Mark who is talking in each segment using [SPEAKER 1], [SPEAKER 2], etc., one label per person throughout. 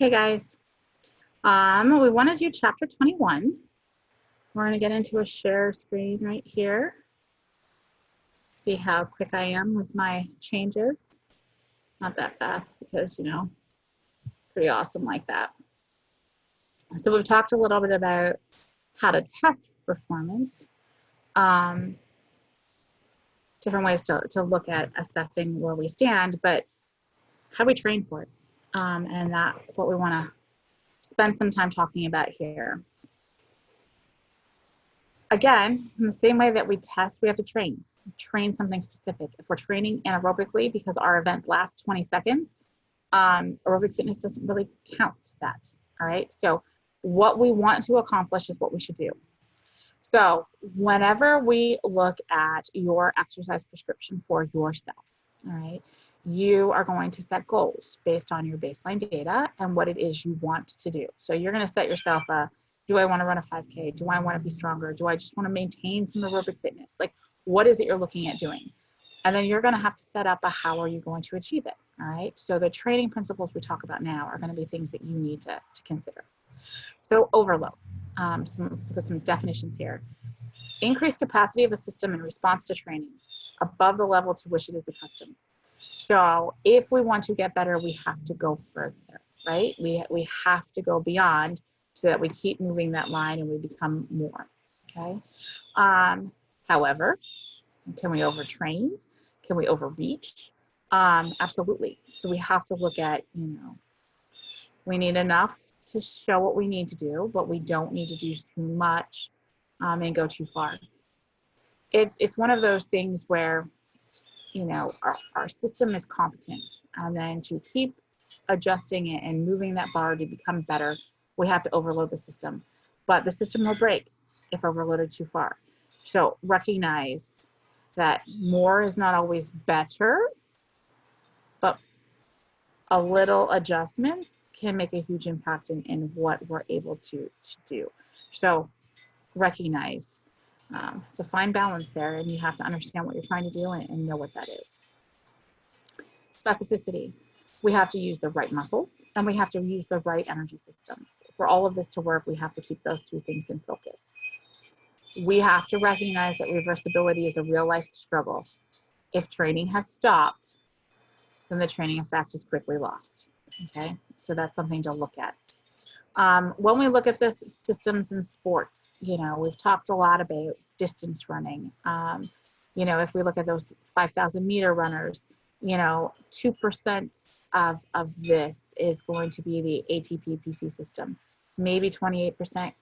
[SPEAKER 1] Hey guys, we want to do chapter 21. We're going to get into a share screen right here. See how quick I am with my changes. Not that fast because, pretty awesome like that. So we've talked a little bit about how to test performance, different ways to look at assessing where we stand, but how do we train for it? And that's what we want to spend some time talking about here. Again, in the same way that we test, we have to train something specific. If we're training anaerobically because our event lasts 20 seconds, aerobic fitness doesn't really count that. All right. So what we want to accomplish is what we should do. So whenever we look at your exercise prescription for yourself, all right, you are going to set goals based on your baseline data and what it is you want to do. So you're going to set yourself a, do I want to run a 5K? Do I want to be stronger? Do I just want to maintain some aerobic fitness? Like, what is it you're looking at doing? And then you're going to have to set up a how are you going to achieve it, all right? So the training principles we talk about now are going to be things that you need to consider. So overload, let's look at some definitions here. Increased capacity of a system in response to training above the level to which it is accustomed. So if we want to get better, we have to go further, right? We have to go beyond so that we keep moving that line and we become more, okay? However, can we overtrain? Can we overreach? Absolutely. So we have to look at, we need enough to show what we need to do, but we don't need to do too much and go too far. It's one of those things where, our system is competent, and then to keep adjusting it and moving that bar to become better, we have to overload the system. But the system will break if overloaded too far. So recognize that more is not always better, but a little adjustments can make a huge impact in what we're able to do. So recognize it's a fine balance there, and you have to understand what you're trying to do and know what that is. Specificity. We have to use the right muscles and we have to use the right energy systems. For all of this to work, we have to keep those two things in focus. We have to recognize that reversibility is a real life struggle. If training has stopped, then the training effect is quickly lost. Okay, so that's something to look at. When we look at this systems in sports, we've talked a lot about distance running. If we look at those 5,000 meter runners, 2% of this is going to be the ATP PC system, maybe 28%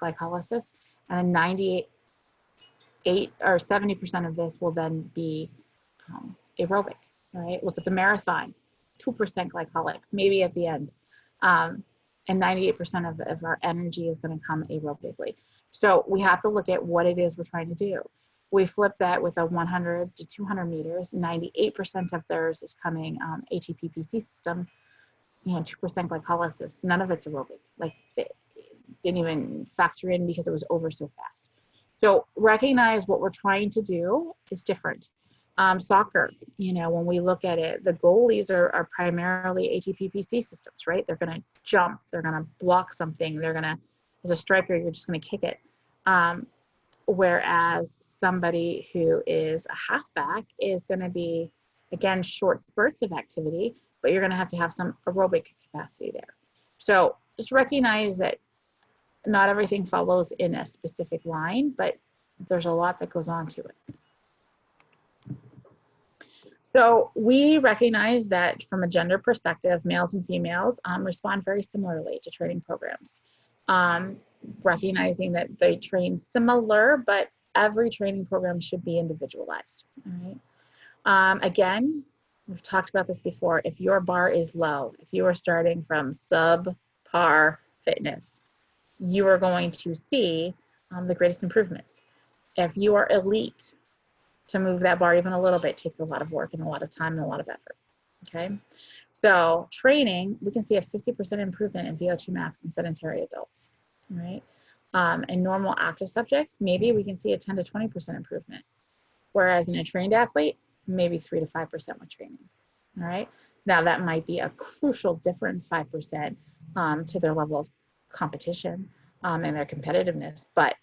[SPEAKER 1] glycolysis, and 98 or 70% of this will then be aerobic, right? Look at the marathon, 2% glycolic, maybe at the end. And 98% of our energy is going to come aerobically. So we have to look at what it is we're trying to do. We flip that with a 100 to 200 meters, 98% of theirs is coming ATP-PC system, 2% glycolysis. None of it's aerobic. Like, it didn't even factor in because it was over so fast. So recognize what we're trying to do is different. Soccer, when we look at it, the goalies are primarily ATP-PC systems, right? They're going to jump, they're going to block something, as a striker, you're just going to kick it. Whereas somebody who is a halfback is going to be, again, short spurts of activity, but you're going to have some aerobic capacity there. So just recognize that not everything follows in a specific line, but there's a lot that goes on to it. So we recognize that from a gender perspective, males and females respond very similarly to training programs. Recognizing that they train similar, but every training program should be individualized. All right. Again, we've talked about this before. If your bar is low, if you are starting from subpar fitness, you are going to see the greatest improvements. If you are elite, to move that bar even a little bit takes a lot of work and a lot of time and a lot of effort. Okay. So training, we can see a 50% improvement in VO2 max in sedentary adults, right? In normal active subjects, maybe we can see a 10 to 20% improvement. Whereas in a trained athlete, maybe 3 to 5% with training, all right? Now that might be a crucial difference, 5%, to their level of competition and their competitiveness, but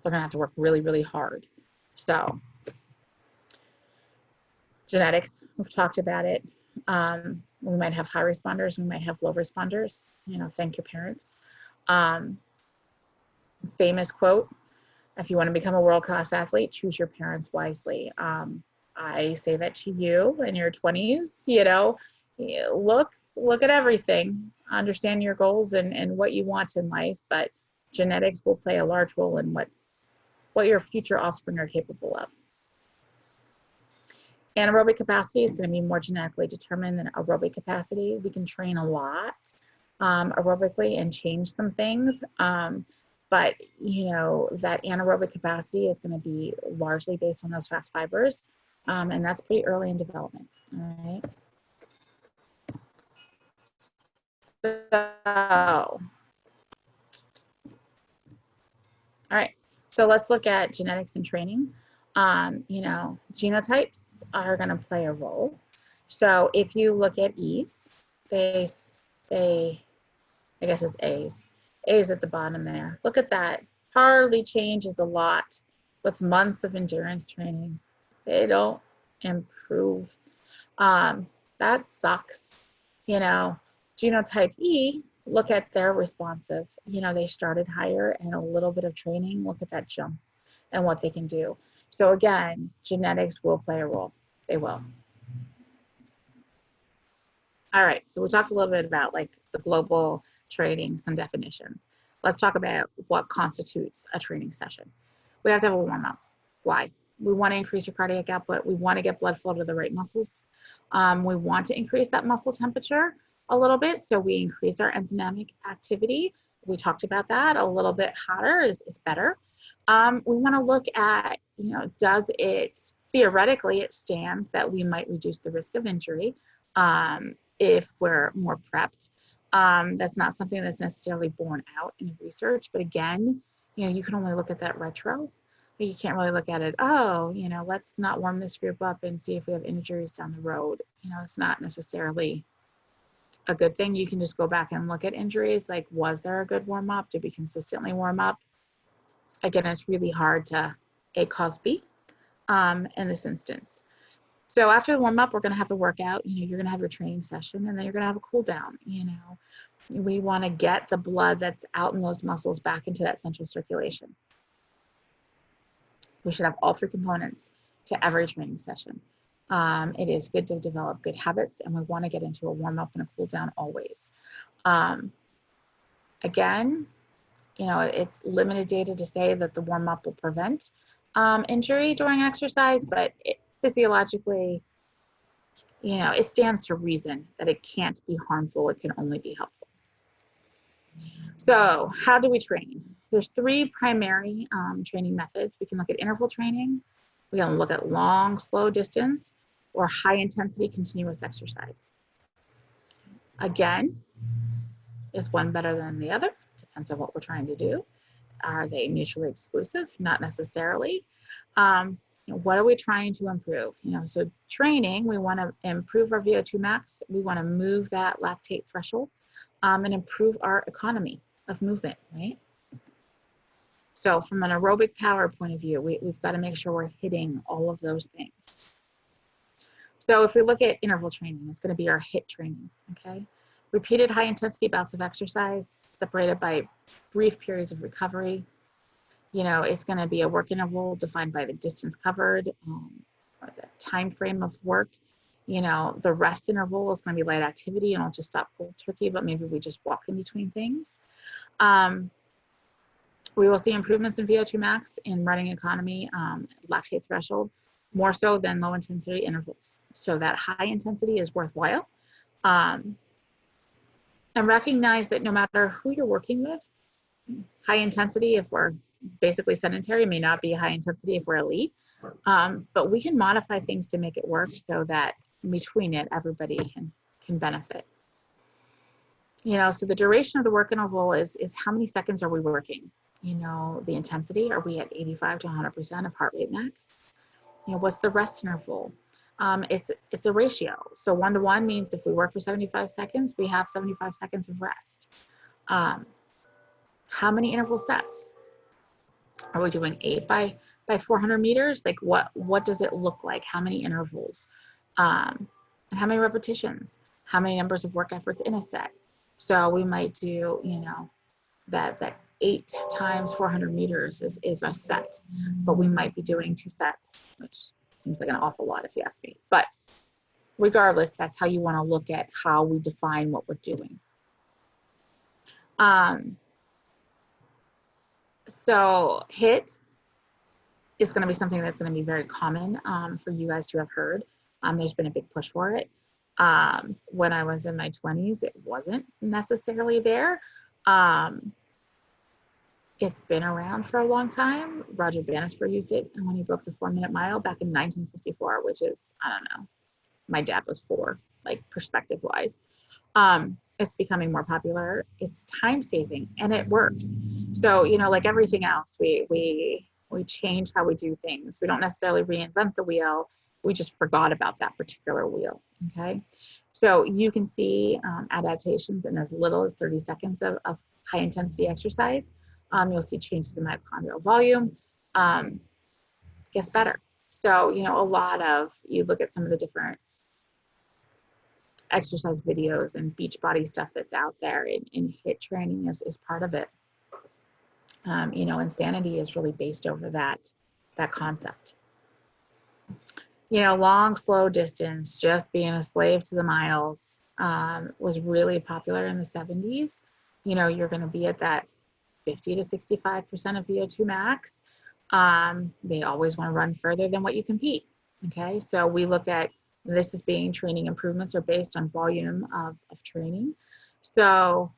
[SPEAKER 1] they're gonna have to work really, really hard. So genetics, we've talked about it. We might have high responders, we might have low responders, you know, thank your parents. Famous quote, if you want to become a world-class athlete, choose your parents wisely. I say that to you in your 20s, you know, look at everything, understand your goals and what you want in life, but genetics will play a large role in what your future offspring are capable of. Anaerobic capacity is going to be more genetically determined than aerobic capacity. We can train a lot aerobically and change some things, but you know that anaerobic capacity is going to be largely based on those fast fibers, and that's pretty early in development. All right. All right. So let's look at genetics and training. You know, genotypes are going to play a role. So if you look at E's, they say, I guess it's A's. A's at the bottom there. Look at that. Hardly changes a lot with months of endurance training. They don't improve. That sucks. You know, genotypes E, look at their responsive. You know, they started higher and a little bit of training. Look at that jump and what they can do. So again, genetics will play a role. They will. All right, so we talked a little bit about like the global training, some definitions. Let's talk about what constitutes a training session. We have to have a warm up. Why? We want to increase your cardiac output. We want to get blood flow to the right muscles. We want to increase that muscle temperature a little bit, so we increase our enzymatic activity. We talked about that. A little bit hotter is better. We want to look at, you know, does it, theoretically, it stands that we might reduce the risk of injury if we're more prepped. That's not something that's necessarily borne out in research, but again, you know, you can only look at that retro. You can't really look at it, oh, you know, let's not warm this group up and see if we have injuries down the road. You know, it's not necessarily a good thing. You can just go back and look at injuries, like, was there a good warm up? Did we consistently warm up? Again, it's really hard to A cause B in this instance. So after the warm up, we're going to have the workout. You know, you're going to have your training session, and then you're going to have a cool down. You know, we want to get the blood that's out in those muscles back into that central circulation. We should have all three components to every training session. It is good to develop good habits, and we want to get into a warm up and a cool down always. Again, you know, it's limited data to say that the warm up will prevent injury during exercise, but physiologically, you know, it stands to reason that it can't be harmful. It can only be helpful. So how do we train? There's three primary training methods. We can look at interval training. We can look at long, slow distance, or high intensity continuous exercise. Again, is one better than the other? Depends on what we're trying to do. Are they mutually exclusive? Not necessarily. You know, what are we trying to improve? You know, so training, we want to improve our VO2 max. We want to move that lactate threshold and improve our economy of movement, right? So from an aerobic power point of view, we've got to make sure we're hitting all of those things. So if we look at interval training, it's going to be our HIIT training, okay? Repeated high intensity bouts of exercise separated by brief periods of recovery. You know, it's going to be a work interval defined by the distance covered, or the time frame of work. You know, the rest interval is going to be light activity, and I'll just stop cold turkey, but maybe we just walk in between things. We will see improvements in VO2 max, in running economy, lactate threshold, more so than low intensity intervals. So that high intensity is worthwhile. And recognize that no matter who you're working with, high intensity, if we're basically sedentary, may not be high intensity if we're elite. But we can modify things to make it work so that between it, everybody can benefit. You know, so the duration of the work interval is how many seconds are we working? You know, the intensity, are we at 85 to 100% of heart rate max? You know, what's the rest interval? It's a ratio. So 1-to-1 means if we work for 75 seconds, we have 75 seconds of rest. How many interval sets? Are we doing 8 by 400 meters? Like what does it look like? How many intervals? And how many repetitions? How many numbers of work efforts in a set? So we might do, you know, that 8 times 400 meters is a set, but we might be doing 2 sets, which seems like an awful lot if you ask me. But regardless, that's how you want to look at how we define what we're doing. So HIIT is going to be something that's going to be very common for you guys to have heard. There's been a big push for it. When I was in my 20s, it wasn't necessarily there. It's been around for a long time. Roger Bannister used it when he broke the 4-minute mile back in 1954, which is, I don't know, my dad was 4, like perspective wise. It's becoming more popular. It's time saving and it works. So, you know, like everything else, we change how we do things. We don't necessarily reinvent the wheel. We just forgot about that particular wheel, okay? So you can see adaptations in as little as 30 seconds of high intensity exercise. You'll see changes in mitochondrial volume, gets better. So, you know, you look at some of the different exercise videos and Beachbody stuff that's out there, and HIIT training is part of it. You know, Insanity is really based over that concept. You know, long, slow distance, just being a slave to the miles was really popular in the 70s. You know, you're going to be at that 50 to 65% of VO2 max. They always want to run further than what you compete. Okay, so we look at this as being training improvements are based on volume of training. So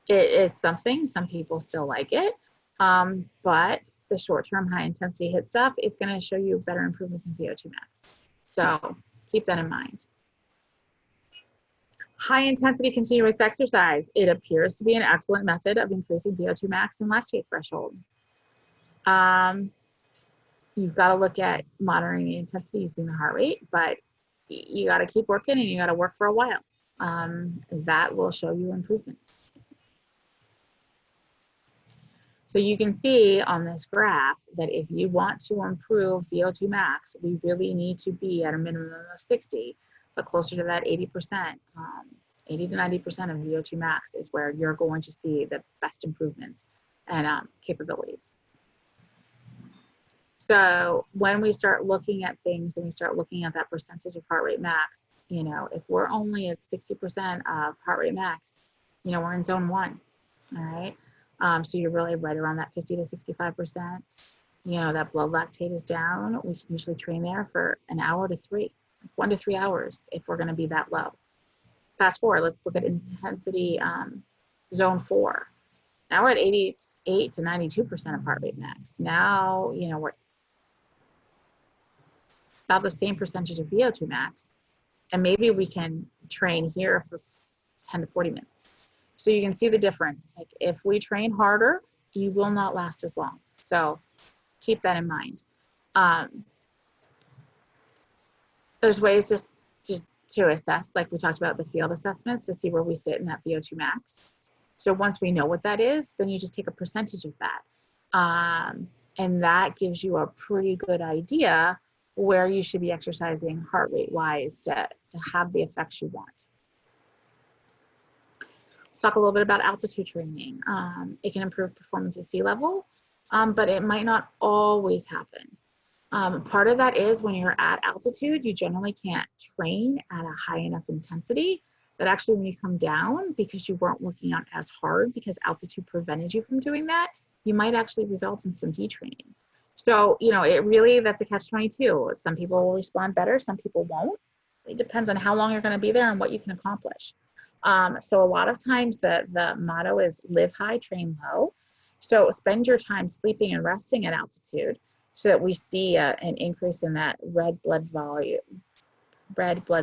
[SPEAKER 1] it's something, some people still like it, but the short-term high-intensity HIIT stuff is going to show you better improvements in VO2 max. So keep that in mind. High-intensity continuous exercise. It appears to be an excellent method of increasing VO2 max and lactate threshold. You've got to look at monitoring the intensity using the heart rate, but you got to keep working and you got to work for a while. That will show you improvements. So you can see on this graph that if you want to improve VO2 max, we really need to be at a minimum of 60, but closer to that 80%, 80 to 90% of VO2 max is where you're going to see the best improvements and capabilities. So when we start looking at things and we start looking at that percentage of heart rate max, you know, if we're only at 60% of heart rate max, you know, we're in zone 1, all right? So you're really right around that 50 to 65%. You know, that blood lactate is down. We can usually train there for an hour to 3, 1 to 3 hours if we're going to be that low. Fast forward, let's look at intensity zone 4. Now we're at 88 to 92% of heart rate max. Now, you know, we're about the same percentage of VO2 max, and maybe we can train here for 10 to 40 minutes. So you can see the difference. Like if we train harder, you will not last as long. So keep that in mind. There's ways to assess, like we talked about the field assessments, to see where we sit in that VO2 max. So once we know what that is, then you just take a percentage of that. And that gives you a pretty good idea where you should be exercising heart rate wise to have the effects you want. Let's talk a little bit about altitude training. It can improve performance at sea level, but it might not always happen. Part of that is when you're at altitude, you generally can't train at a high enough intensity that actually when you come down, because you weren't working out as hard because altitude prevented you from doing that, you might actually result in some detraining. So, you know, it really, that's a catch-22. Some people will respond better, some people won't. It depends on how long you're going to be there and what you can accomplish. So a lot of times the motto is live high, train low. So spend your time sleeping and resting at altitude so that we see an increase in that red blood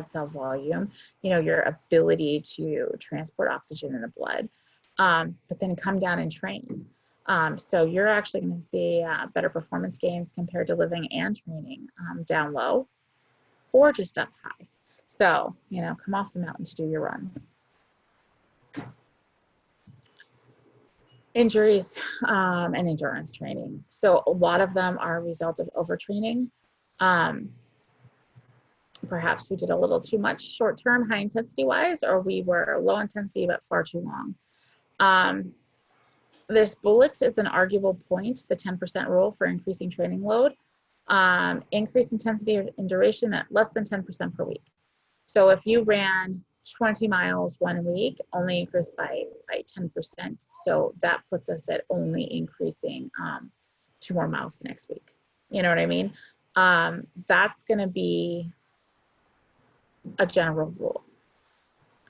[SPEAKER 1] cell volume, you know, your ability to transport oxygen in the blood, but then come down and train. So you're actually going to see better performance gains compared to living and training down low or just up high. So, you know, come off the mountain to do your run. Injuries and endurance training. So a lot of them are a result of overtraining. Perhaps we did a little too much short-term, high intensity wise, or we were low intensity but far too long. This bullet is an arguable point, the 10% rule for increasing training load. Increase intensity and duration at less than 10% per week. So if you ran 20 miles 1 week, only increased by 10%. So that puts us at only increasing 2 more miles the next week. You know what I mean? That's going to be a general rule.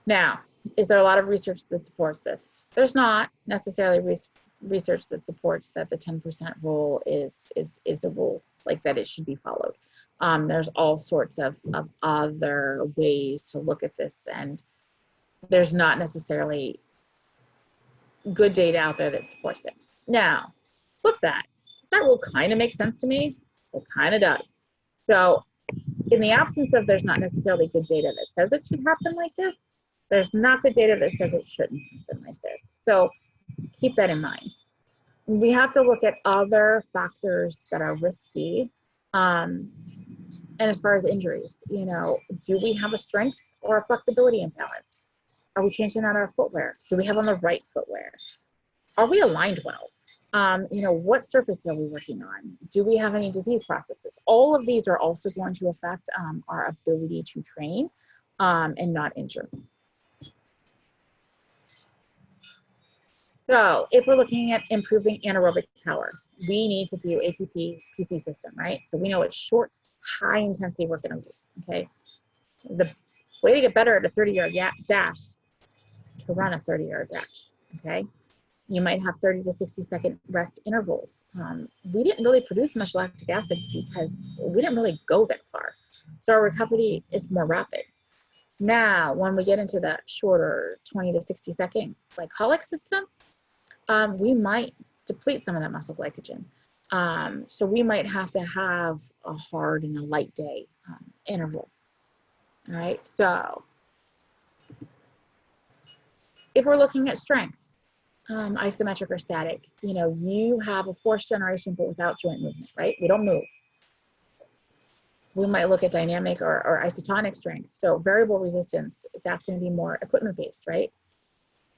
[SPEAKER 1] Now, is there a lot of research that supports this? There's not necessarily research that supports that the 10% rule is a rule, like that it should be followed. There's all sorts of other ways to look at this, and there's not necessarily good data out there that supports it. Now, flip that. That rule kind of makes sense to me. It kind of does. So in the absence of there's not necessarily good data that says it should happen like this, there's not good data that says it shouldn't happen like this. So keep that in mind. We have to look at other factors that are risky. And as far as injuries, you know, do we have a strength or a flexibility imbalance? Are we changing out our footwear? Do we have on the right footwear? Are we aligned well? You know, what surface are we working on? Do we have any disease processes? All of these are also going to affect our ability to train and not injure. So if we're looking at improving anaerobic power, we need to do ATP PC system, right? So we know it's short, high intensity work intervals, okay? The way to get better at a 30-yard dash, to run a 30-yard dash, okay? You might have 30 to 60-second rest intervals. We didn't really produce much lactic acid because we didn't really go that far. So our recovery is more rapid. Now, when we get into that shorter 20 to 60-second glycolic system, we might deplete some of that muscle glycogen. So we might have to have a hard and a light day interval. All right, so if we're looking at strength, isometric or static, you know, you have a force generation but without joint movement, right? We don't move. We might look at dynamic or isotonic strength. So variable resistance, that's going to be more equipment based, right?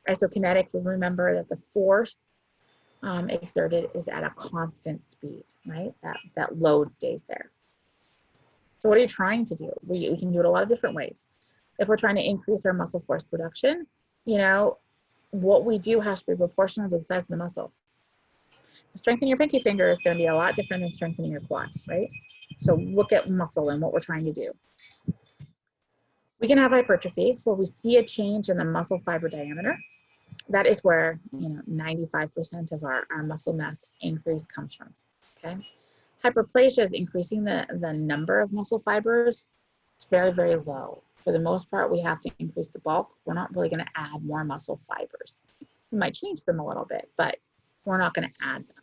[SPEAKER 1] Isokinetic, we remember that the force exerted is at a constant speed, right? That load stays there. So what are you trying to do? We can do it a lot of different ways. If we're trying to increase our muscle force production, you know, what we do has to be proportional to the size of the muscle. Strengthening your pinky finger is going to be a lot different than strengthening your quad, right? So look at muscle and what we're trying to do. We can have hypertrophy where we see a change in the muscle fiber diameter. That is where, you know, 95% of our muscle mass increase comes from, okay? Hyperplasia is increasing the number of muscle fibers. It's very, very low. For the most part, we have to increase the bulk. We're not really going to add more muscle fibers. We might change them a little bit, but we're not going to add them.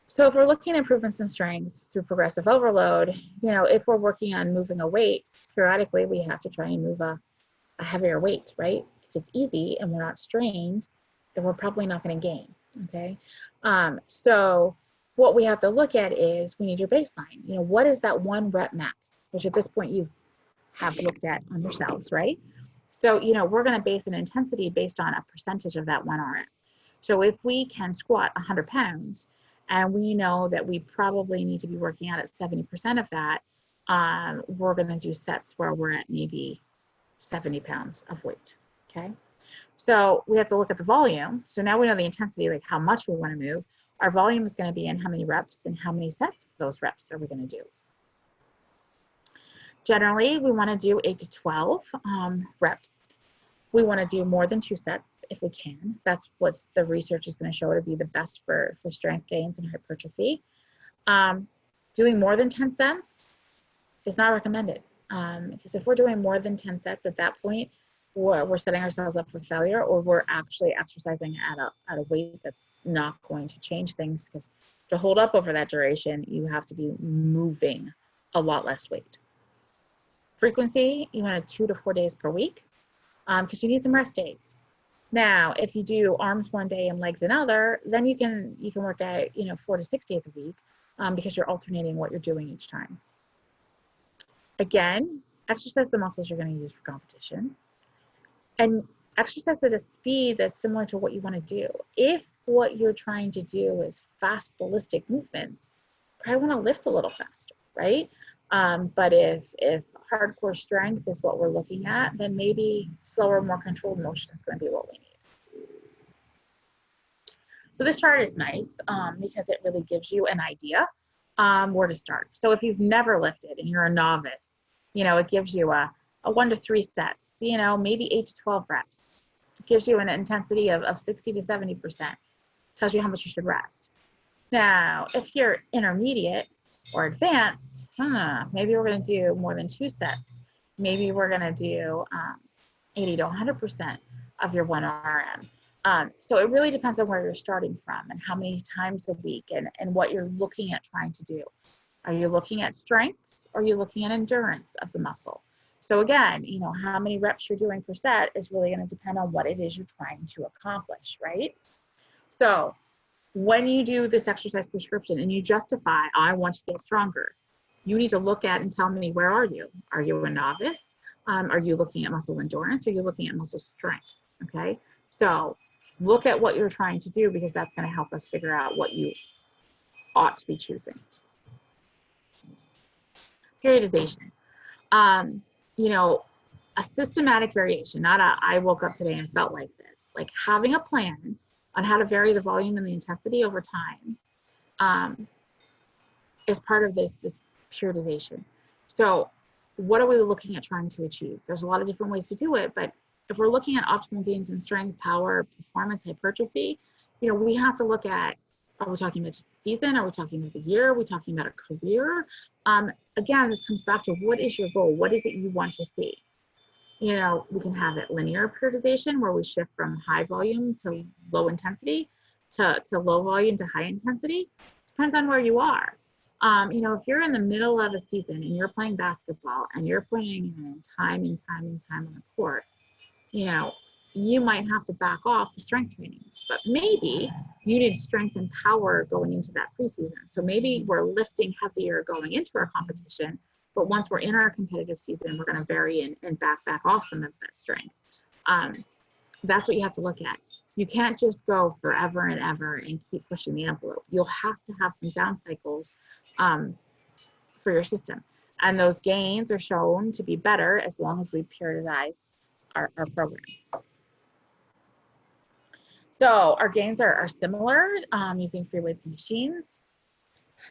[SPEAKER 1] So if we're looking at improvements in strength through progressive overload, you know, if we're working on moving a weight, periodically we have to try and move a heavier weight, right? If it's easy and we're not strained, then we're probably not going to gain, okay? So what we have to look at is we need your baseline. You know, what is that 1 rep max, which at this point you have looked at on yourselves, right? So, you know, we're going to base an intensity based on a percentage of that 1 RM. So if we can squat 100 pounds and we know that we probably need to be working out at 70% of that, we're going to do sets where we're at maybe 70 pounds of weight, okay? So we have to look at the volume. So now we know the intensity, like how much we want to move. Our volume is going to be in how many reps and how many sets of those reps are we going to do. Generally, we want to do 8 to 12 reps. We want to do more than 2 sets if we can. That's what the research is going to show to be the best for strength gains and hypertrophy. Doing more than 10 sets is not recommended because if we're doing more than 10 sets at that point, we're setting ourselves up for failure, or we're actually exercising at a weight that's not going to change things, because to hold up over that duration, you have to be moving a lot less weight. Frequency, you want 2 to 4 days per week, because you need some rest days. Now, if you do arms one day and legs another, then you can work out 4 to 6 days a week, because you're alternating what you're doing each time. Again, exercise the muscles you're going to use for competition, and exercise at a speed that's similar to what you want to do. If what you're trying to do is fast ballistic movements, you probably want to lift a little faster, right? But if hardcore strength is what we're looking at, then maybe slower, more controlled motion is going to be what we need. So this chart is nice because it really gives you an idea where to start. So if you've never lifted and you're a novice, it gives you a 1 to 3 sets, maybe 8 to 12 reps. It gives you an intensity of 60 to 70%. Tells you how much you should rest. Now, if you're intermediate or advanced, maybe we're going to do more than 2 sets. Maybe we're going to do 80 to 100% of your 1 RM. So it really depends on where you're starting from and how many times a week and what you're looking at trying to do. Are you looking at strength, or are you looking at endurance of the muscle? So again, how many reps you're doing per set is really going to depend on what it is you're trying to accomplish, right? So when you do this exercise prescription and you justify, I want to get stronger, you need to look at and tell me, where are you? Are you a novice? Are you looking at muscle endurance? Or are you looking at muscle strength? Okay, so look at what you're trying to do, because that's going to help us figure out what you ought to be choosing. Periodization. A systematic variation, not I woke up today and felt like this. Like having a plan on how to vary the volume and the intensity over time is part of this periodization. So what are we looking at trying to achieve? There's a lot of different ways to do it, but if we're looking at optimal gains in strength, power, performance, hypertrophy, we have to look at, are we talking about just the season? Are we talking about the year? Are we talking about a career? Again, this comes back to, what is your goal? What is it you want to see? We can have it linear periodization, where we shift from high volume to low intensity to low volume to high intensity. Depends on where you are. If you're in the middle of a season and you're playing basketball and you're playing time and time and time on the court, you might have to back off the strength training, but maybe you need strength and power going into that preseason. So maybe we're lifting heavier going into our competition, but once we're in our competitive season, we're going to vary and back off some of that strength. That's what you have to look at. You can't just go forever and ever and keep pushing the envelope. You'll have to have some down cycles for your system. And those gains are shown to be better as long as we periodize our program. So our gains are similar using free weights and machines.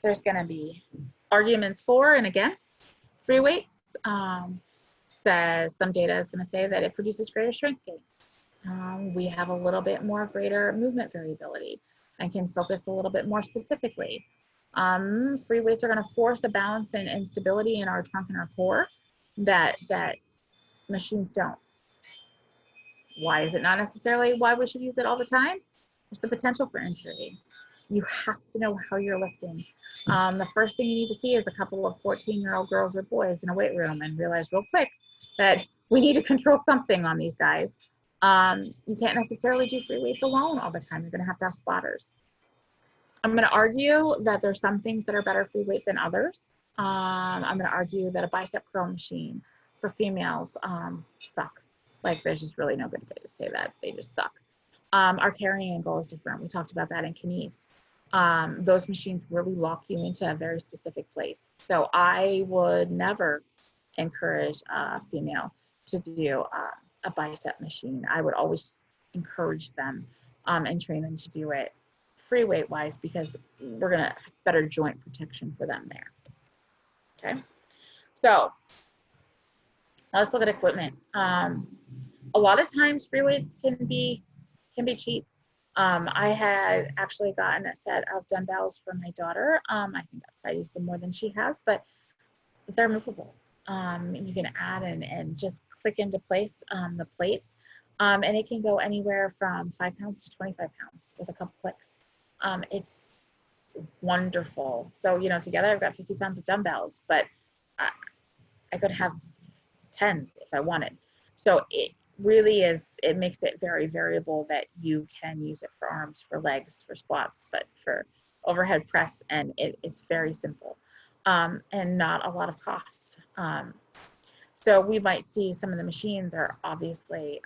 [SPEAKER 1] There's going to be arguments for and against free weights. Says some data is going to say that it produces greater strength gains. We have a little bit more greater movement variability and can focus a little bit more specifically. Free weights are going to force a balance and stability in our trunk and our core that machines don't. Why is it not necessarily why we should use it all the time? There's the potential for injury. You have to know how you're lifting. The first thing you need to see is a couple of 14-year-old girls or boys in a weight room and realize real quick that we need to control something on these guys. You can't necessarily do free weights alone all the time. You're going to have spotters. I'm going to argue that there's some things that are better free weight than others. I'm going to argue that a bicep curl machine for females suck. Like, there's just really no good way to say that. They just suck. Our carrying angle is different. We talked about that in Kines. Those machines really lock you into a very specific place. So I would never encourage a female to do a bicep machine. I would always encourage them and train them to do it free weight wise, because we're going to have better joint protection for them there. Okay. So let's look at equipment. A lot of times free weights can be cheap. I had actually gotten a set of dumbbells for my daughter. I think I use them more than she has, but they're movable. You can add and just click into place the plates. And it can go anywhere from 5 pounds to 25 pounds with a couple clicks. It's wonderful. So, you know, together I've got 50 pounds of dumbbells, but I could have tens if I wanted. So it really is, it makes it very variable that you can use it for arms, for legs, for squats, but for overhead press, and it's very simple and not a lot of cost. So we might see some of the machines are obviously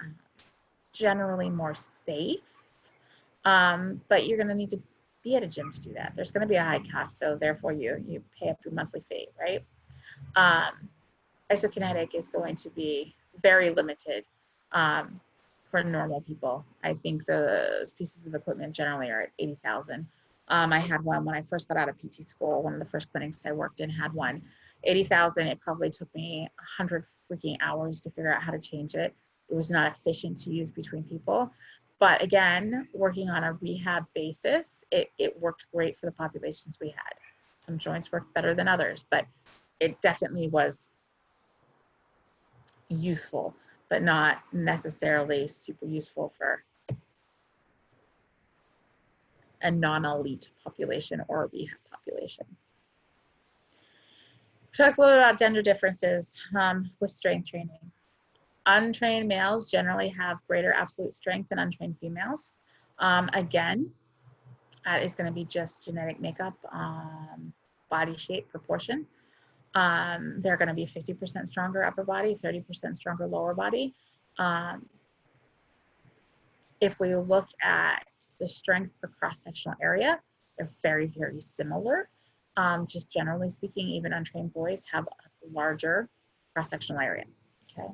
[SPEAKER 1] generally more safe, but you're going to need to be at a gym to do that. There's going to be a high cost, so therefore you pay up your monthly fee, right? Isokinetic is going to be very limited for normal people. I think those pieces of equipment generally are at 80,000. I had one when I first got out of PT school. One of the first clinics I worked in had one. 80,000. It probably took me 100 freaking hours to figure out how to change it. It was not efficient to use between people. But again, working on a rehab basis, it worked great for the populations we had. Some joints worked better than others, but it definitely was useful, but not necessarily super useful for a non-elite population or a rehab population. Talk a little bit about gender differences with strength training. Untrained males generally have greater absolute strength than untrained females. Again, that is going to be just genetic makeup, body shape, proportion. They're going to be 50% stronger upper body, 30% stronger lower body. If we look at the strength per cross-sectional area, they're very, very similar. Just generally speaking, even untrained boys have a larger cross-sectional area, okay?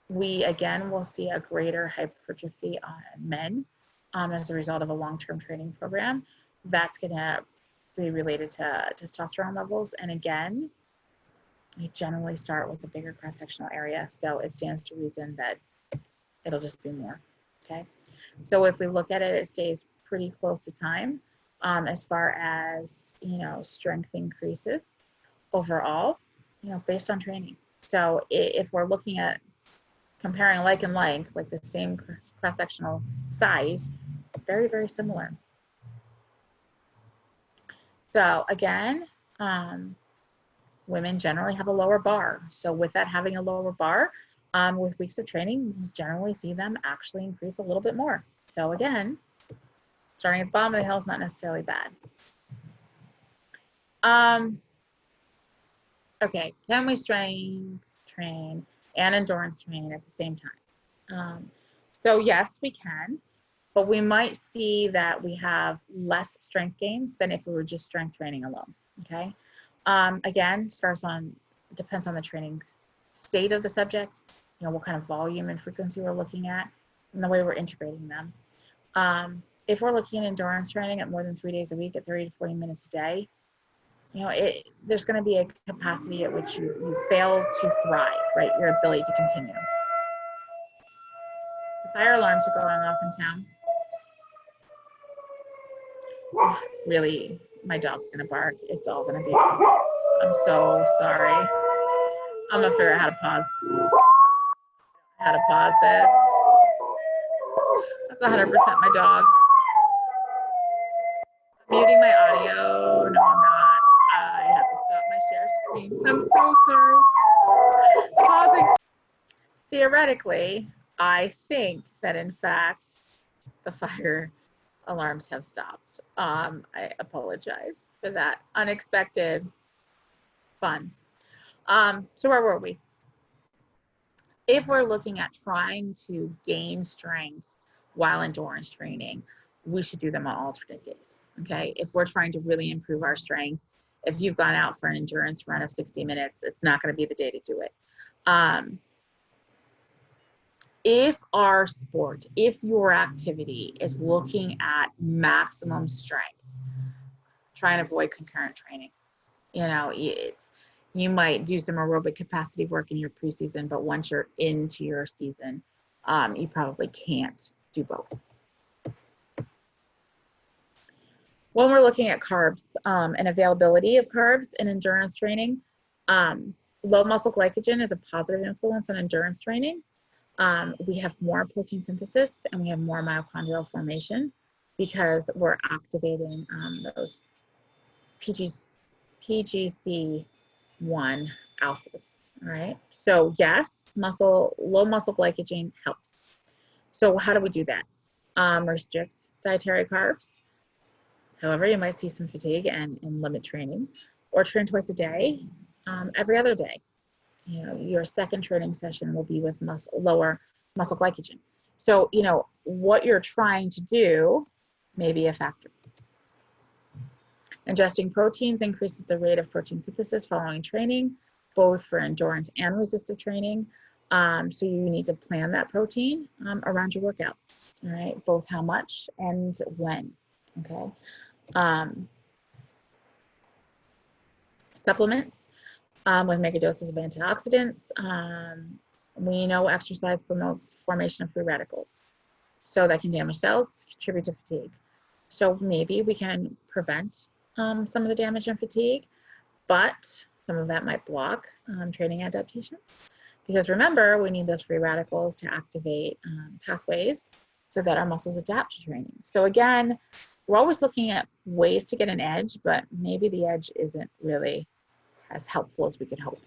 [SPEAKER 1] We, again, will see a greater hypertrophy on men as a result of a long-term training program. That's gonna be related to testosterone levels. And again, we generally start with a bigger cross-sectional area. So it stands to reason that it'll just be more, okay? So if we look at it, it stays pretty close to time as far as, you know, strength increases overall, you know, based on training. So if we're looking at comparing like and like the same cross-sectional size, very, very similar. So again, women generally have a lower bar. So with that having a lower bar, with weeks of training, we generally see them actually increase a little bit more. So again, starting at the bottom of the hill is not necessarily bad. Okay, can we strength train and endurance train at the same time? So yes, we can, but we might see that we have less strength gains than if we were just strength training alone, okay? Again, depends on the training state of the subject, you know, what kind of volume and frequency we're looking at, and the way we're integrating them. If we're looking at endurance training at more than 3 days a week at 30 to 40 minutes a day, you know, there's going to be a capacity at which you fail to thrive, right? Your ability to continue. The fire alarms are going off in town. Really, my dog's going to bark. It's all going to be, I'm so sorry. I'm going to figure out how to pause this. That's 100% my dog. I'm muting my audio. No, I'm not. I have to stop my share screen. I'm so sorry. Pausing. Theoretically, I think that in fact, the fire alarms have stopped. I apologize for that unexpected fun. So where were we? If we're looking at trying to gain strength while endurance training, we should do them on alternate days, okay? If we're trying to really improve our strength, if you've gone out for an endurance run of 60 minutes, it's not gonna be the day to do it. If our sport, if your activity is looking at maximum strength, try and avoid concurrent training. You know, you might do some aerobic capacity work in your preseason, but once you're into your season, you probably can't do both. When we're looking at carbs and availability of carbs in endurance training, Low muscle glycogen is a positive influence on endurance training. We have more protein synthesis and we have more mitochondrial formation because we're activating those PGC1 alphas, all right? So yes, low muscle glycogen helps. So how do we do that? Restrict dietary carbs. However, you might see some fatigue and limit training, or train twice a day, every other day. You know, your second training session will be with lower muscle glycogen. So, you know, what you're trying to do may be a factor. Ingesting proteins increases the rate of protein synthesis following training, both for endurance and resistive training. So you need to plan that protein around your workouts, all right? Both how much and when, okay? Supplements with mega doses of antioxidants. We know exercise promotes formation of free radicals. So that can damage cells, contribute to fatigue. So maybe we can prevent some of the damage and fatigue, but some of that might block training adaptation. Because remember, we need those free radicals to activate pathways so that our muscles adapt to training. So again, we're always looking at ways to get an edge, but maybe the edge isn't really as helpful as we could hope.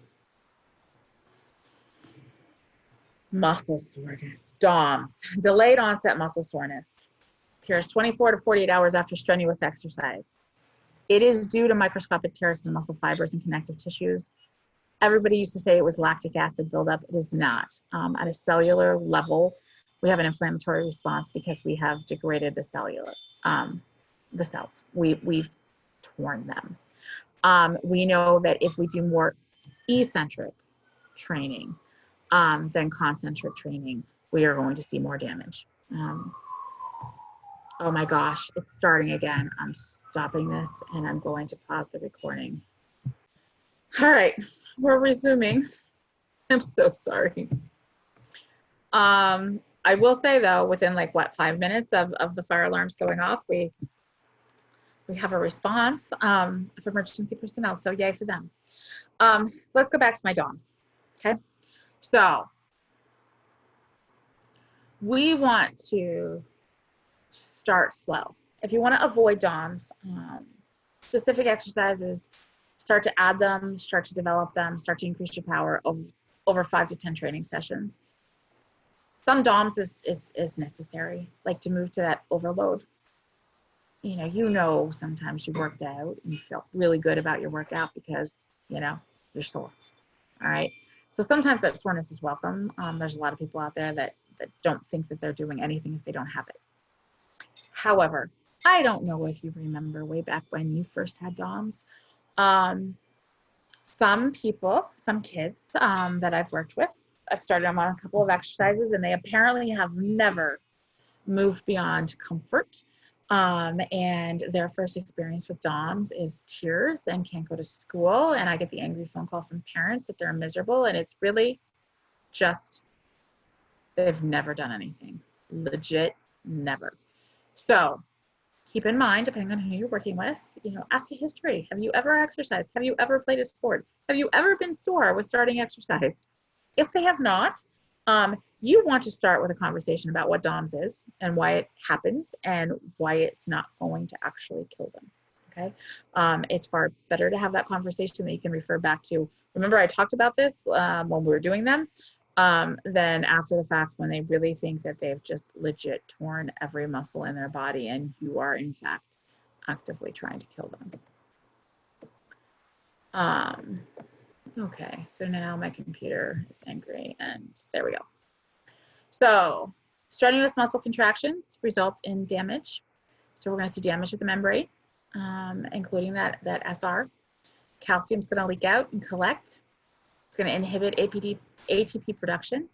[SPEAKER 1] Muscle soreness, DOMS, delayed onset muscle soreness, appears 24 to 48 hours after strenuous exercise. It is due to microscopic tears in muscle fibers and connective tissues. Everybody used to say it was lactic acid buildup. It is not. At a cellular level, we have an inflammatory response because we have degraded the the cells. We've torn them. We know that if we do more eccentric training than concentric training, we are going to see more damage. Oh my gosh, it's starting again. I'm stopping this and I'm going to pause the recording. All right, we're resuming. I'm so sorry. I will say though, within like what, 5 minutes of the fire alarms going off, we have a response of emergency personnel, so yay for them. Let's go back to my DOMS, okay? So we want to start slow. If you want to avoid DOMS, specific exercises, start to add them, start to develop them, start to increase your power over 5 to 10 training sessions. Some DOMS is necessary, like to move to that overload. You know, sometimes you worked out and you felt really good about your workout because, you know, you're sore, all right? So sometimes that soreness is welcome. There's a lot of people out there that don't think that they're doing anything if they don't have it. However, I don't know if you remember way back when you first had DOMS. Some people, some kids that I've worked with, I've started them on a couple of exercises and they apparently have never moved beyond comfort. And their first experience with DOMS is tears and can't go to school. And I get the angry phone call from parents that they're miserable. And it's really just, they've never done anything. Legit, never. So keep in mind, depending on who you're working with, you know, ask a history. Have you ever exercised? Have you ever played a sport? Have you ever been sore with starting exercise? If they have not, you want to start with a conversation about what DOMS is and why it happens and why it's not going to actually kill them, okay? It's far better to have that conversation that you can refer back to. Remember I talked about this when we were doing them, then after the fact when they really think that they've just legit torn every muscle in their body and you are in fact actively trying to kill them. Okay, so now my computer is angry and there we go. So strenuous muscle contractions result in damage. So we're going to see damage of the membrane, including that SR. Calcium's going to leak out and collect. It's going to inhibit ATP production.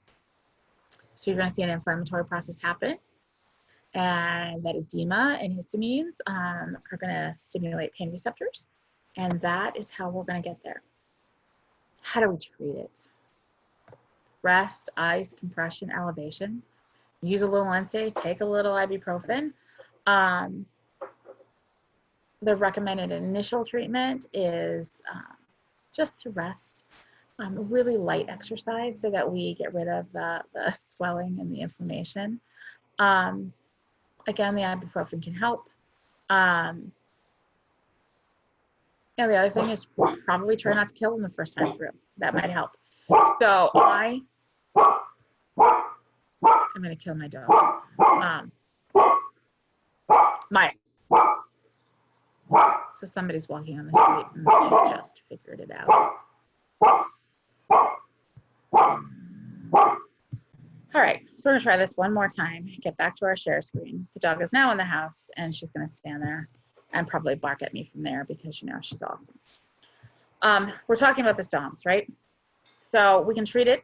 [SPEAKER 1] So you're going to see an inflammatory process happen. And that edema and histamines are going to stimulate pain receptors. And that is how we're going to get there. How do we treat it? Rest, ice, compression, elevation. Use a little NSAID, take a little ibuprofen. The recommended initial treatment is just to rest. really light exercise so that we get rid of the swelling and the inflammation. Again, the ibuprofen can help. And the other thing is probably try not to kill them the first time through. That might help. So I'm going to kill my dog. Maya. So somebody's walking on the street and she just figured it out. All right, so we're gonna try this one more time. Get back to our share screen. The dog is now in the house and she's gonna stand there and probably bark at me from there because you know she's awesome. We're talking about this DOMS, right? So we can treat it.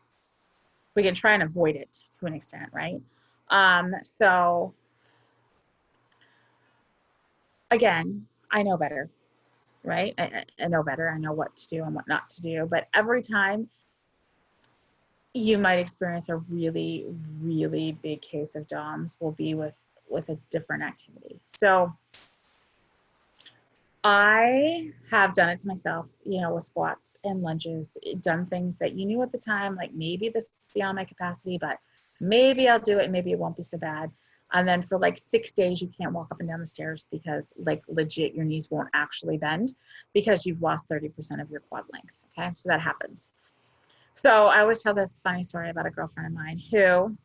[SPEAKER 1] We can try and avoid it to an extent, right? So again, I know better, right? I know better. I know what to do and what not to do. But every time you might experience a really, really big case of DOMS will be with a different activity. So I have done it to myself, you know, with squats and lunges, done things that you knew at the time, like maybe this is beyond my capacity, but maybe I'll do it and maybe it won't be so bad. And then for like 6 days, you can't walk up and down the stairs because like legit, your knees won't actually bend because you've lost 30% of your quad length, okay? So that happens. So I always tell this funny story about a girlfriend of mine who,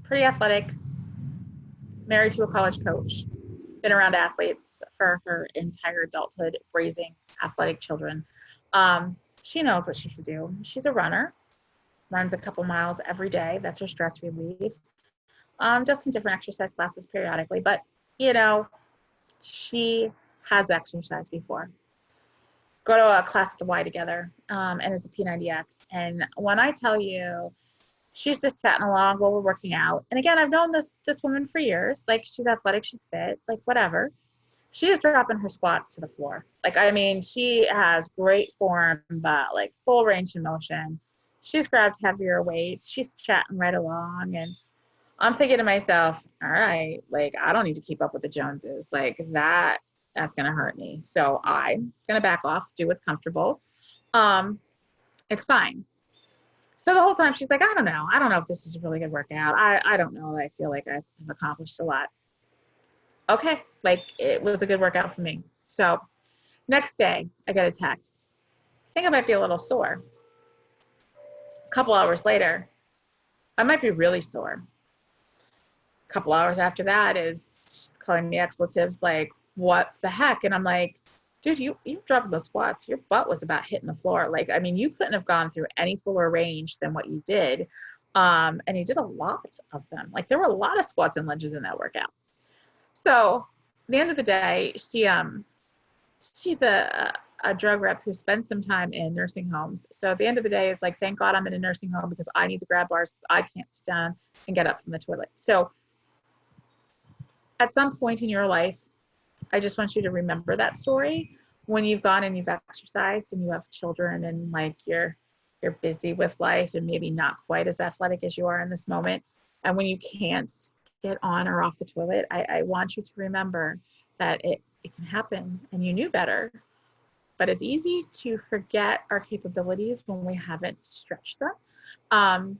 [SPEAKER 1] pretty athletic, married to a college coach, been around athletes for her entire adulthood, raising athletic children. She knows what she should do. She's a runner, runs a couple miles every day. That's her stress relief. Does some different exercise classes periodically, but you know, she has exercised before. Go to a class at the Y together, and it's a P90X. And when I tell you, she's just chatting along while we're working out. And again, I've known this woman for years. Like she's athletic, she's fit, like whatever. She is dropping her squats to the floor. Like, I mean, she has great form, but like full range of motion. She's grabbed heavier weights. She's chatting right along. And I'm thinking to myself, all right, like I don't need to keep up with the Joneses. Like that's going to hurt me. So I'm going to back off, do what's comfortable. It's fine. So the whole time she's like, I don't know if this is a really good workout. I don't know. I feel like I've accomplished a lot. Okay. Like it was a good workout for me. So next day I get a text. I think I might be a little sore. A couple hours later, I might be really sore. A couple hours after that is calling me expletives like, what the heck? And I'm like, dude, you dropped those squats. Your butt was about hitting the floor. Like, I mean, you couldn't have gone through any fuller range than what you did. And you did a lot of them. Like there were a lot of squats and lunges in that workout. So at the end of the day, she's a drug rep who spends some time in nursing homes. So at the end of the day, it's like, thank God I'm in a nursing home because I need the grab bars because I can't sit down and get up from the toilet. So at some point in your life, I just want you to remember that story when you've gone and you've exercised and you have children and like you're busy with life and maybe not quite as athletic as you are in this moment. And when you can't get on or off the toilet, I want you to remember that it can happen and you knew better, but it's easy to forget our capabilities when we haven't stretched them.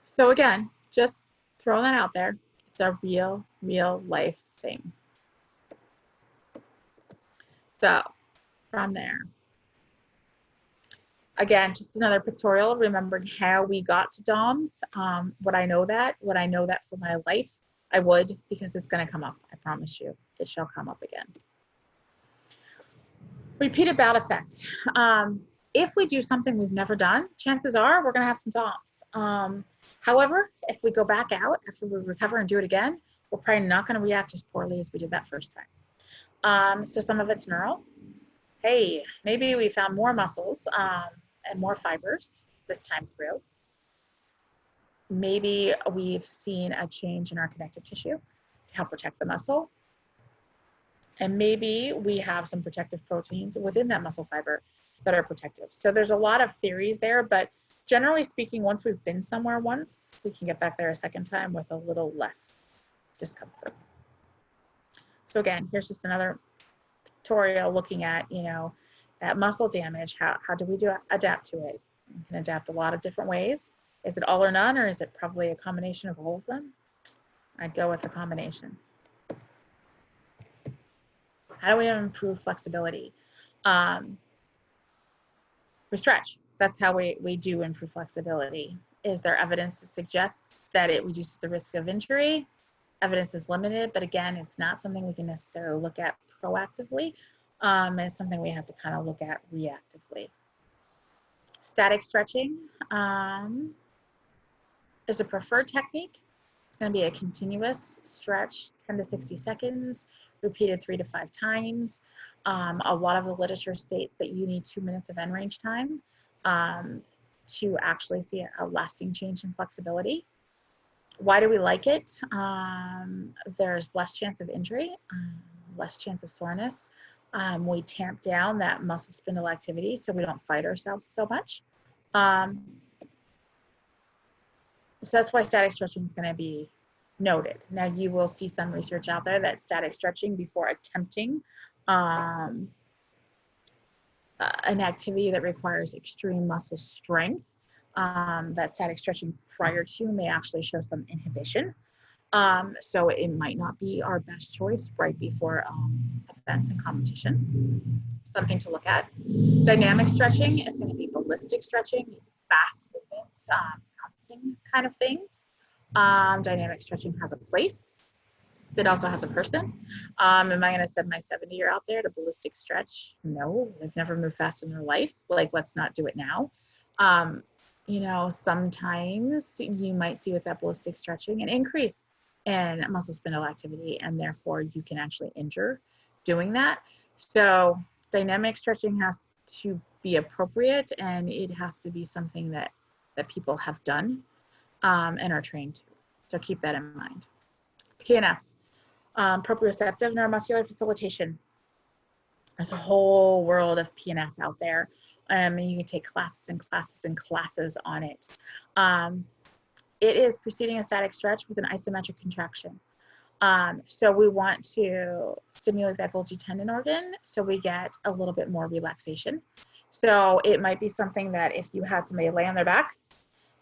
[SPEAKER 1] So again, just throwing that out there. It's a real life thing. So from there, again, just another pictorial, remembering how we got to DOMS. Would I know that for my life? I would, because it's going to come up. I promise you, it shall come up again. Repeated bout effect. If we do something we've never done, chances are we're going to have some DOMS. However, if we go back out after we recover and do it again, we're probably not going to react as poorly as we did that first time. So some of it's neural. Hey, maybe we found more muscles and more fibers this time through. Maybe we've seen a change in our connective tissue to help protect the muscle. And maybe we have some protective proteins within that muscle fiber that are protective. So there's a lot of theories there, but generally speaking, once we've been somewhere once, we can get back there a second time with a little less discomfort. So again, here's just another tutorial looking at, you know, that muscle damage, how do we adapt to it? We can adapt a lot of different ways. Is it all or none, or is it probably a combination of all of them? I'd go with the combination. How do we improve flexibility? We stretch. That's how we do improve flexibility. Is there evidence that suggests that it reduces the risk of injury? Evidence is limited, but again, it's not something we can necessarily look at proactively. It's something we have to kind of look at reactively. Static stretching is a preferred technique. It's going to be a continuous stretch, 10 to 60 seconds, repeated 3 to 5 times. A lot of the literature states that you need 2 minutes of end range time to actually see a lasting change in flexibility. Why do we like it? There's less chance of injury, less chance of soreness. We tamp down that muscle spindle activity so we don't fight ourselves so much. So that's why static stretching is going to be noted. Now you will see some research out there that static stretching before attempting an activity that requires extreme muscle strength, that static stretching prior to may actually show some inhibition. So it might not be our best choice right before events and competition. Something to look at. Dynamic stretching is going to be ballistic stretching, fast movements, bouncing kind of things. Dynamic stretching has a place. It also has a person. Am I going to send my 70-year out there to ballistic stretch? No, they've never moved fast in their life. Like, let's not do it now. You know, sometimes you might see with that ballistic stretching an increase in muscle spindle activity, and therefore you can actually injure doing that. So dynamic stretching has to be appropriate, and it has to be something that people have done and are trained to. So keep that in mind. PNF, proprioceptive neuromuscular facilitation. There's a whole world of PNF out there. And you can take classes and classes and classes on it. It is preceding a static stretch with an isometric contraction. So we want to stimulate that Golgi tendon organ so we get a little bit more relaxation. So it might be something that if you had somebody lay on their back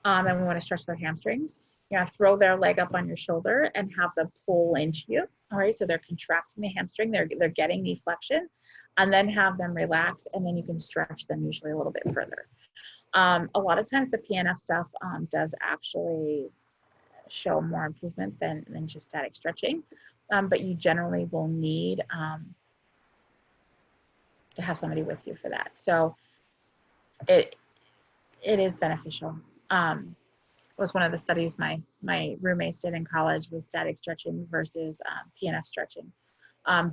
[SPEAKER 1] and we want to stretch their hamstrings, you know, throw their leg up on your shoulder and have them pull into you. All right, so they're contracting the hamstring, they're getting knee flexion, and then have them relax, and then you can stretch them usually a little bit further. A lot of times the PNF stuff does actually show more improvement than just static stretching, but you generally will need to have somebody with you for that. So it is beneficial. It was one of the studies my roommates did in college with static stretching versus PNF stretching.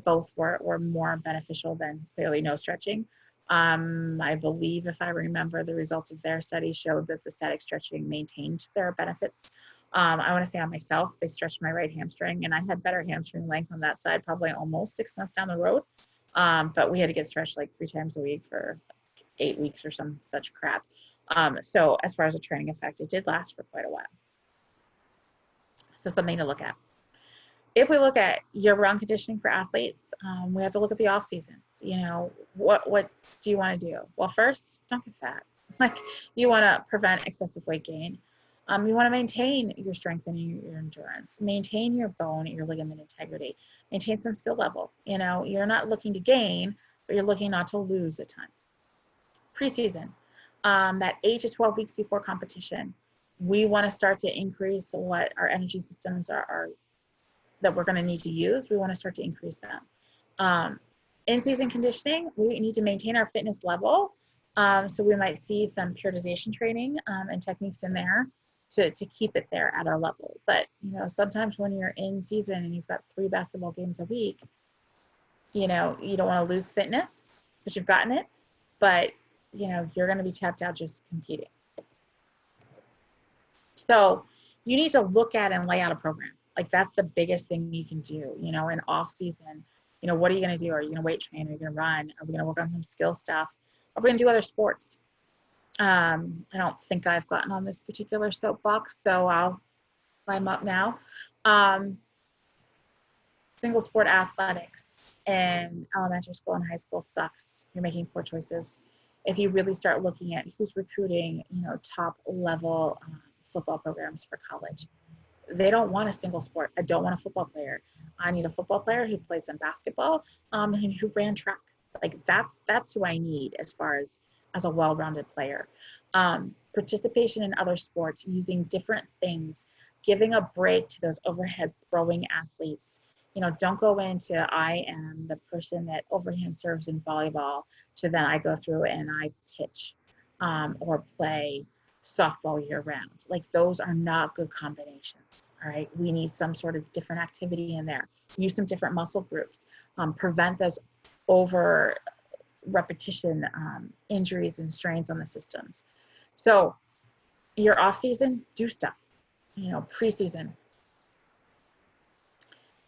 [SPEAKER 1] Both were more beneficial than clearly no stretching. I believe, if I remember, the results of their study showed that the static stretching maintained their benefits. I want to say on myself, they stretched my right hamstring, and I had better hamstring length on that side, probably almost 6 months down the road. But we had to get stretched like 3 times a week for 8 weeks or some such crap. So as far as the training effect, it did last for quite a while. So something to look at. If we look at year-round conditioning for athletes, we have to look at the off seasons. You know, what do you want to do? Well, first, don't get fat. Like, you want to prevent excessive weight gain. You want to maintain your strength and your endurance, maintain your bone, your ligament integrity, maintain some skill level. You know, you're not looking to gain, but you're looking not to lose a ton. Preseason, that 8 to 12 weeks before competition, we want to start to increase what our energy systems are that we're going to need to use. We want to start to increase them. In-season conditioning, we need to maintain our fitness level. So we might see some periodization training and techniques in there to keep it there at our level. But, you know, sometimes when you're in season and you've got 3 basketball games a week, you know, you don't want to lose fitness because you've gotten it, but, you know, you're going to be tapped out just competing. So you need to look at and lay out a program. Like, that's the biggest thing you can do, you know, in off season. You know, what are you going to do? Are you going to weight train? Are you going to run? Are we going to work on some skill stuff? Are we going to do other sports? I don't think I've gotten on this particular soapbox, so I'll climb up now. Single sport athletics. in elementary school and high school sucks. You're making poor choices. If you really start looking at who's recruiting, top level football programs for college, they don't want a single sport. I don't want a football player. I need a football player who played some basketball, and who ran track. Like that's who I need as far as a well-rounded player. Participation in other sports, using different things, giving a break to those overhead throwing athletes. Don't go into I am the person that overhand serves in volleyball to then I go through and I pitch or play softball year round. Like those are not good combinations. All right. We need some sort of different activity in there. Use some different muscle groups. Prevent those over repetition injuries and strains on the systems. So your off season, do stuff. Preseason.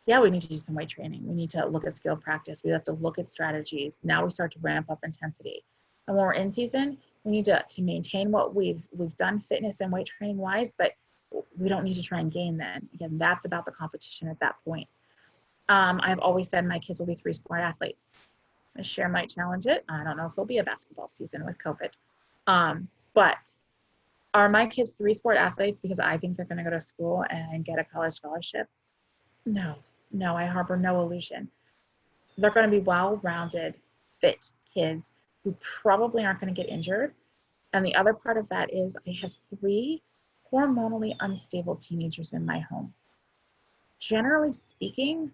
[SPEAKER 1] Yeah, we need to do some weight training. We need to look at skill practice. We have to look at strategies. Now we start to ramp up intensity. And when we're in season, we need to maintain what we've done fitness and weight training wise, but we don't need to try and gain then. Again, that's about the competition at that point. I've always said my kids will be 3-sport athletes. This year might challenge it. I don't know if there'll be a basketball season with COVID. But are my kids 3-sport athletes because I think they're going to go to school and get a college scholarship? No, I harbor no illusion. They're going to be well-rounded, fit kids who probably aren't going to get injured. And the other part of that is I have 3 hormonally unstable teenagers in my home. Generally speaking,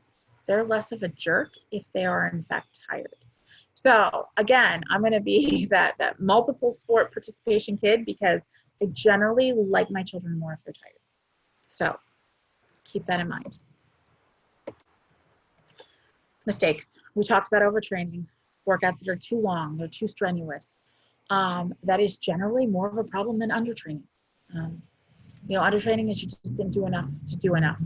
[SPEAKER 1] they're less of a jerk if they are in fact tired. So again, I'm going to be that multiple sport participation kid because I generally like my children more if they're tired. So keep that in mind. Mistakes. We talked about overtraining, workouts that are too long, they're too strenuous. That is generally more of a problem than undertraining. Undertraining is you just didn't do enough to do enough.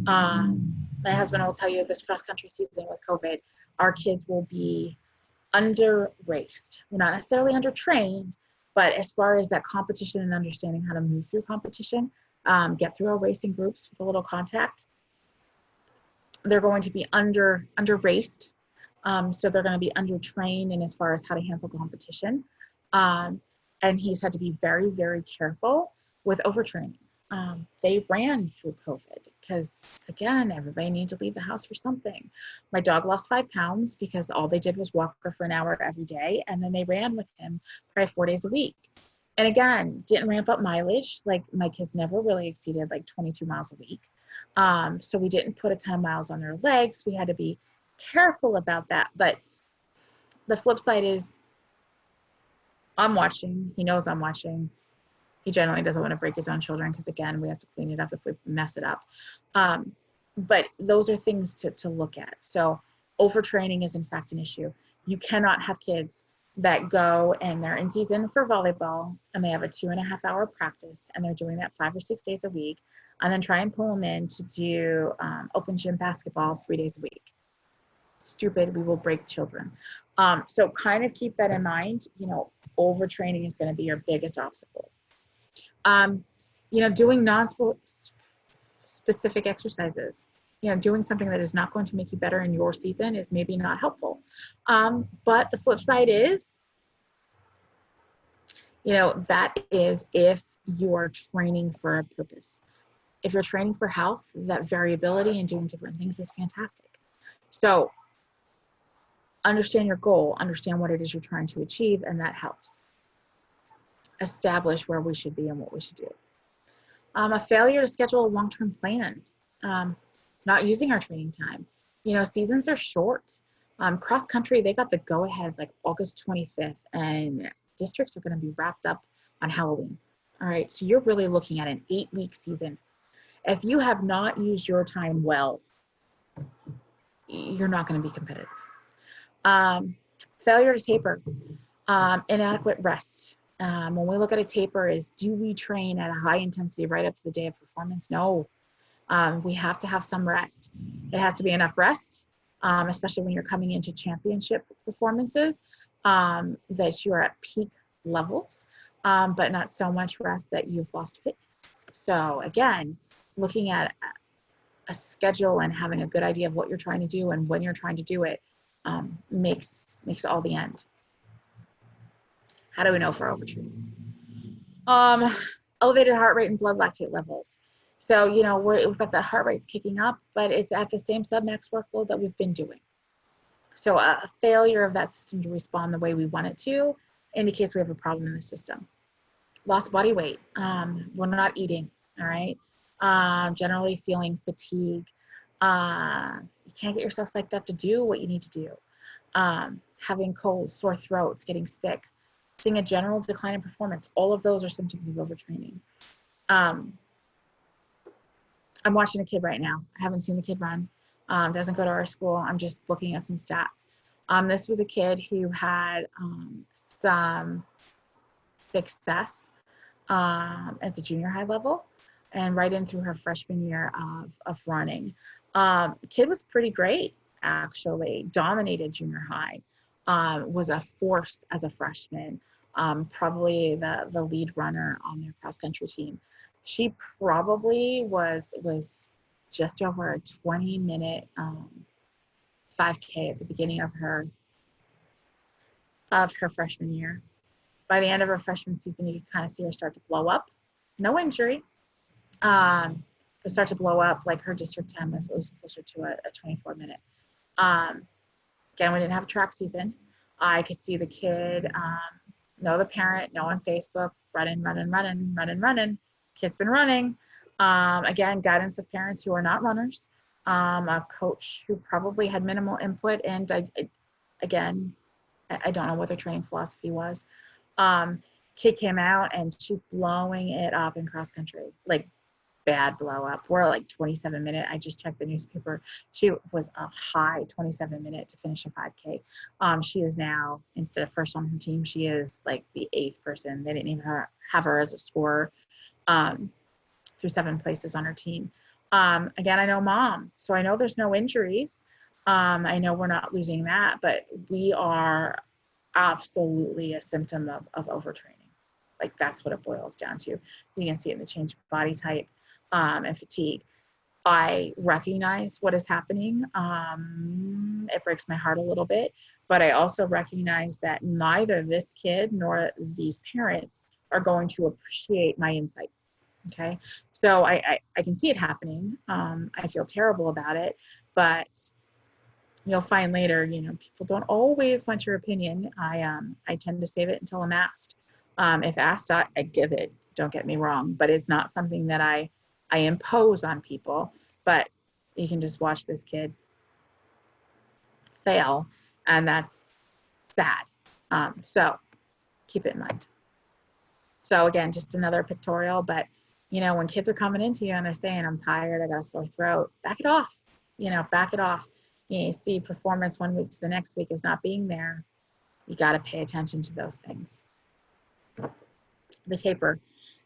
[SPEAKER 1] My husband will tell you this cross-country season with COVID, our kids will be under-raced. We're not necessarily under-trained, but as far as that competition and understanding how to move through competition, get through our racing groups with a little contact, they're going to be under-raced. So they're going to be under-trained in as far as how to handle competition. And he's had to be very, very careful with overtraining. They ran through COVID because, again, everybody needed to leave the house for something. My dog lost 5 pounds because all they did was walk her for an hour every day, and then they ran with him probably 4 days a week. And again, didn't ramp up mileage. Like my kids never really exceeded like 22 miles a week. So we didn't put a ton of miles on their legs. We had to be careful about that. But the flip side is I'm watching. He knows I'm watching. He generally doesn't want to break his own children because, again, we have to clean it up if we mess it up. But those are things to look at. So overtraining is, in fact, an issue. You cannot have kids that go and they're in season for volleyball and they have a 2.5-hour practice and they're doing that 5 or 6 days a week and then try and pull them in to do open gym basketball 3 days a week. Stupid. We will break children. So kind of keep that in mind. Overtraining is going to be your biggest obstacle. Doing non-specific exercises, doing something that is not going to make you better in your season is maybe not helpful. But the flip side is, that is if you are training for a purpose. If you're training for health, that variability and doing different things is fantastic. So understand your goal, understand what it is you're trying to achieve, and that helps establish where we should be and what we should do. A failure to schedule a long-term plan, not using our training time. Seasons are short. Cross country, they got the go-ahead like August 25th, and districts are going to be wrapped up on Halloween. All right, so you're really looking at an 8-week season. If you have not used your time well, you're not going to be competitive. Failure to taper, inadequate rest. When we look at a taper is, do we train at a high intensity right up to the day of performance? No. We have to have some rest. It has to be enough rest, especially when you're coming into championship performances, that you're at peak levels, but not so much rest that you've lost fitness. So again, looking at a schedule and having a good idea of what you're trying to do and when you're trying to do it makes all the end. How do we know if we're overtraining? Elevated heart rate and blood lactate levels. So, you know, we've got the heart rate's kicking up, but it's at the same submax workload that we've been doing. So a failure of that system to respond the way we want it to indicates we have a problem in the system. Loss of body weight. We're not eating, all right? Generally feeling fatigue. You can't get yourself psyched up to do what you need to do. Having colds, sore throats, getting sick, seeing a general decline in performance. All of those are symptoms of overtraining. I'm watching a kid right now. I haven't seen the kid run. Doesn't go to our school. I'm just looking at some stats. This was a kid who had some success at the junior high level and right in through her freshman year of running. The kid was pretty great, actually. Dominated junior high. Was a force as a freshman. Probably the lead runner on their cross country team. She probably was just over a 20-minute 5K at the beginning of her freshman year. By the end of her freshman season, you could kind of see her start to blow up. No injury, but start to blow up. Like her district 10 was closer to a 24-minute. Again, we didn't have a track season. I could see the kid, know the parent, know on Facebook, running. Kid's been running. Again, guidance of parents who are not runners. A coach who probably had minimal input. And I don't know what their training philosophy was. Kid came out and she's blowing it up in cross country, like bad blow up. We're like 27-minute. I just checked the newspaper. She was a high 27-minute to finish a 5K. She is now, instead of first on her team, she is like the 8th person. They didn't even have her as a scorer through 7 places on her team. Again, I know mom, so I know there's no injuries. I know we're not losing that, but we are absolutely a symptom of overtraining. Like that's what it boils down to. You can see it in the change of body type and fatigue. I recognize what is happening. It breaks my heart a little bit, but I also recognize that neither this kid nor these parents are going to appreciate my insight. Okay. So I can see it happening. I feel terrible about it, but you'll find later, you know, people don't always want your opinion. I tend to save it until I'm asked. If asked, I give it, don't get me wrong, but it's not something that I impose on people. But you can just watch this kid fail, and that's sad. So keep it in mind. So again, just another pictorial, but you know, when kids are coming into you and they're saying, I'm tired, I got a sore throat, back it off, you know, back it off. You see performance one week to the next week is not being there. You got to pay attention to those things. The taper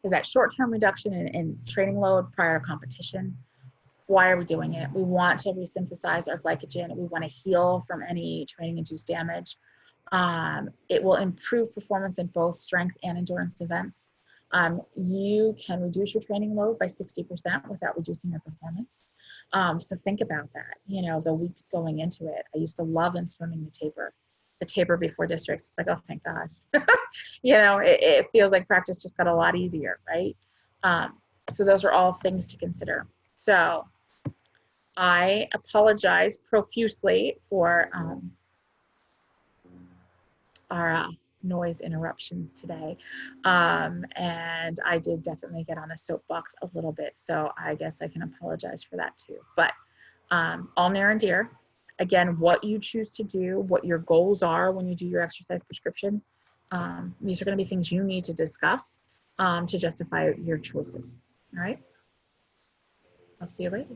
[SPEAKER 1] is that short-term reduction in training load prior to competition. Why are we doing it? We want to resynthesize our glycogen. We want to heal from any training-induced damage. It will improve performance in both strength and endurance events. You can reduce your training load by 60% without reducing your performance. So think about that, you know, the weeks going into it. I used to love in swimming the taper before districts. It's like, oh, thank God. You know, it feels like practice just got a lot easier, right? So those are all things to consider. So I apologize profusely for our noise interruptions today. And I did definitely get on a soapbox a little bit. So I guess I can apologize for that too. But all near and dear. Again, what you choose to do, what your goals are when you do your exercise prescription. These are going to be things you need to discuss to justify your choices. All right. I'll see you later.